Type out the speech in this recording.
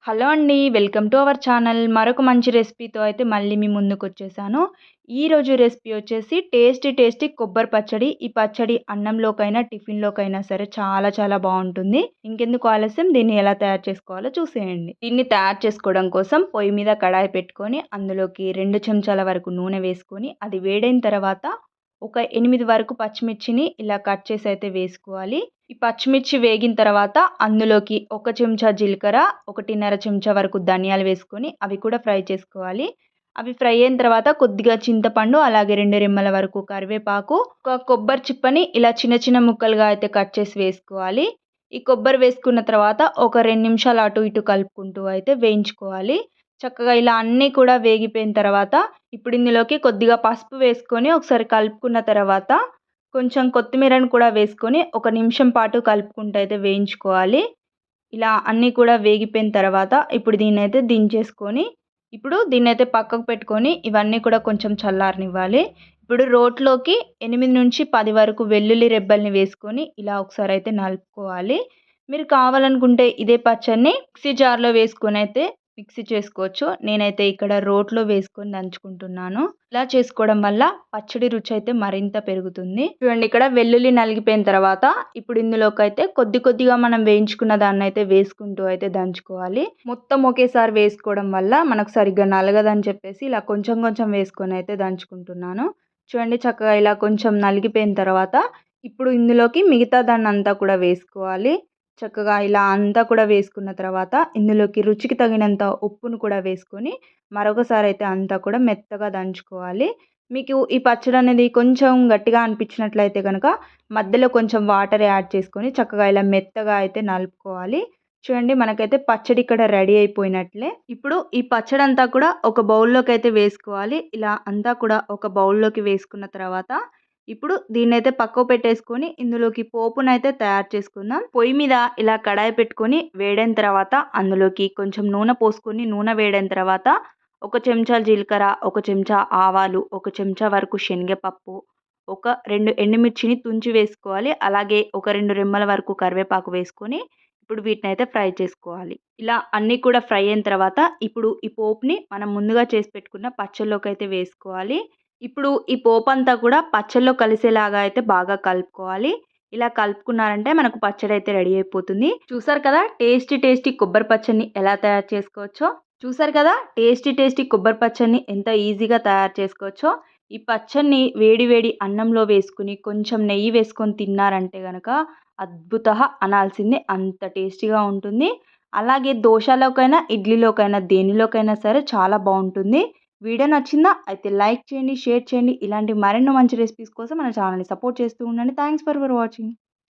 Hello అండి. Welcome to our channel. మరొక మంచి రెసిపీతో అయితే మళ్ళీ మీ ముందుకొచ్చేసాను. ఈరోజు రెసిపీ వచ్చేసి టేస్టీ కొబ్బరి పచ్చడి. ఈ పచ్చడి అన్నంలోకైనా, టిఫిన్‌లోకైనా సరే చాలా చాలా బావుంటుంది. ఇంకెందుకు ఆలస్యం, దీన్ని ఎలా తయారు చేసుకోవాలో చూసేయండి. దీన్ని తయారు చేసుకోవడం కోసం పొయ్యి మీద కడాయి పెట్టుకొని అందులోకి 2 చెంచాల వరకు నూనె వేసుకొని అది వేడైన తర్వాత ఒక 8 వరకు పచ్చిమిర్చిని ఇలా కట్ చేసి అయితే వేసుకోవాలి. ఈ పచ్చిమిర్చి వేగిన తర్వాత అందులోకి 1 చెంచా జీలకర్ర, 1:30 చెంచా వరకు ధనియాలు వేసుకొని అవి కూడా ఫ్రై చేసుకోవాలి. అవి ఫ్రై అయిన తర్వాత కొద్దిగా చింతపండు, అలాగే 2 రెమ్మల వరకు కరివేపాకు, ఒక కొబ్బరి చిప్పని ఇలా చిన్న చిన్న ముక్కలుగా అయితే కట్ చేసి వేసుకోవాలి. ఈ కొబ్బరి వేసుకున్న తర్వాత ఒక 2 నిమిషాలు అటు ఇటు కలుపుకుంటూ అయితే వేయించుకోవాలి. చక్కగా ఇలా అన్నీ కూడా వేగిపోయిన తర్వాత ఇప్పుడు ఇందులోకి కొద్దిగా పసుపు వేసుకొని ఒకసారి కలుపుకున్న తర్వాత కొంచెం కొత్తిమీరను కూడా వేసుకొని ఒక నిమిషం పాటు కలుపుకుంటూ అయితే వేయించుకోవాలి. ఇలా అన్నీ కూడా వేగిపోయిన తర్వాత ఇప్పుడు దీన్నైతే దించేసుకొని ఇప్పుడు దీన్నైతే పక్కకు పెట్టుకొని ఇవన్నీ కూడా కొంచెం చల్లారనివ్వాలి. ఇప్పుడు రోట్లోకి 8-10 వరకు వెల్లుల్లి రెబ్బల్ని వేసుకొని ఇలా ఒకసారి అయితే నలుపుకోవాలి. మీరు కావాలనుకుంటే ఇదే పచ్చడిని మిక్సీ జార్‌లో వేసుకొనైతే మిక్సీ చేసుకోవచ్చు. నేనైతే ఇక్కడ రోట్లో వేసుకొని దంచుకుంటున్నాను. ఇలా చేసుకోవడం వల్ల పచ్చడి రుచి అయితే మరింత పెరుగుతుంది. చూడండి, ఇక్కడ వెల్లుల్లి నలిగిపోయిన తర్వాత ఇప్పుడు ఇందులోకైతే కొద్దిగా మనం వేయించుకున్న దాన్నైతే వేసుకుంటూ అయితే దంచుకోవాలి. మొత్తం ఒకేసారి వేసుకోవడం వల్ల మనకు సరిగ్గా నలగదని చెప్పేసి ఇలా కొంచెం కొంచెం వేసుకొని అయితే దంచుకుంటున్నాను. చూడండి, చక్కగా ఇలా కొంచెం నలిగిపోయిన తర్వాత ఇప్పుడు ఇందులోకి మిగతా దాన్నంతా కూడా వేసుకోవాలి. చక్కగా ఇలా అంతా కూడా వేసుకున్న తర్వాత ఇందులోకి రుచికి తగినంత ఉప్పును కూడా వేసుకొని మరొకసారి అయితే అంతా కూడా మెత్తగా దంచుకోవాలి. మీకు ఈ పచ్చడి అనేది కొంచెం గట్టిగా అనిపించినట్లయితే కనుక మధ్యలో కొంచెం వాటర్ యాడ్ చేసుకొని చక్కగా ఇలా మెత్తగా అయితే నలుపుకోవాలి. చూడండి, మనకైతే పచ్చడి ఇక్కడ రెడీ అయిపోయినట్లే. ఇప్పుడు ఈ పచ్చడి అంతా కూడా ఒక బౌల్లోకి అయితే వేసుకోవాలి. ఇలా అంతా కూడా ఒక బౌల్లోకి వేసుకున్న తర్వాత ఇప్పుడు దీన్నైతే పక్కకు పెట్టేసుకొని ఇందులోకి పోపునైతే తయారు చేసుకుందాం. పొయ్యి మీద ఇలా కడాయి పెట్టుకొని వేడైన తర్వాత అందులోకి కొంచెం నూనె పోసుకొని నూనె వేడైన తర్వాత 1 చెంచా జీలకర్ర, 1 చెంచా ఆవాలు, 1 చెంచా వరకు శనగపప్పు, ఒక 2 ఎండుమిర్చిని తుంచి వేసుకోవాలి. అలాగే ఒక 2 రెమ్మల వరకు కరివేపాకు వేసుకొని ఇప్పుడు వీటినైతే ఫ్రై చేసుకోవాలి. ఇలా అన్నీ కూడా ఫ్రై అయిన తర్వాత ఇప్పుడు ఈ పోపుని మనం ముందుగా చేసి పెట్టుకున్న పచ్చళ్ళలోకి అయితే వేసుకోవాలి. ఇప్పుడు ఈ పోపంతా కూడా పచ్చళ్ళలో కలిసేలాగా అయితే బాగా కలుపుకోవాలి. ఇలా కలుపుకున్నారంటే మనకు పచ్చడి అయితే రెడీ అయిపోతుంది. చూసారు కదా టేస్టీ కొబ్బరి పచ్చడిని ఎలా తయారు చేసుకోవచ్చో. చూసారు కదా టేస్టీ కొబ్బరి పచ్చడిని ఎంత ఈజీగా తయారు చేసుకోవచ్చో. ఈ పచ్చడిని వేడి వేడి అన్నంలో వేసుకుని కొంచెం నెయ్యి వేసుకొని తిన్నారంటే గనక అద్భుతః అనాల్సిందే, అంత టేస్టీగా ఉంటుంది. అలాగే దోశలోకైనా, ఇడ్లీలోకైనా, దేనిలోకైనా సరే చాలా బాగుంటుంది. వీడియో నచ్చిందా? అయితే లైక్ చేయండి, షేర్ చేయండి. ఇలాంటి మరెన్నో మంచి రెసిపీస్ కోసం మన ఛానల్‌ని సపోర్ట్ చేస్తూ ఉండండి. Thanks for watching.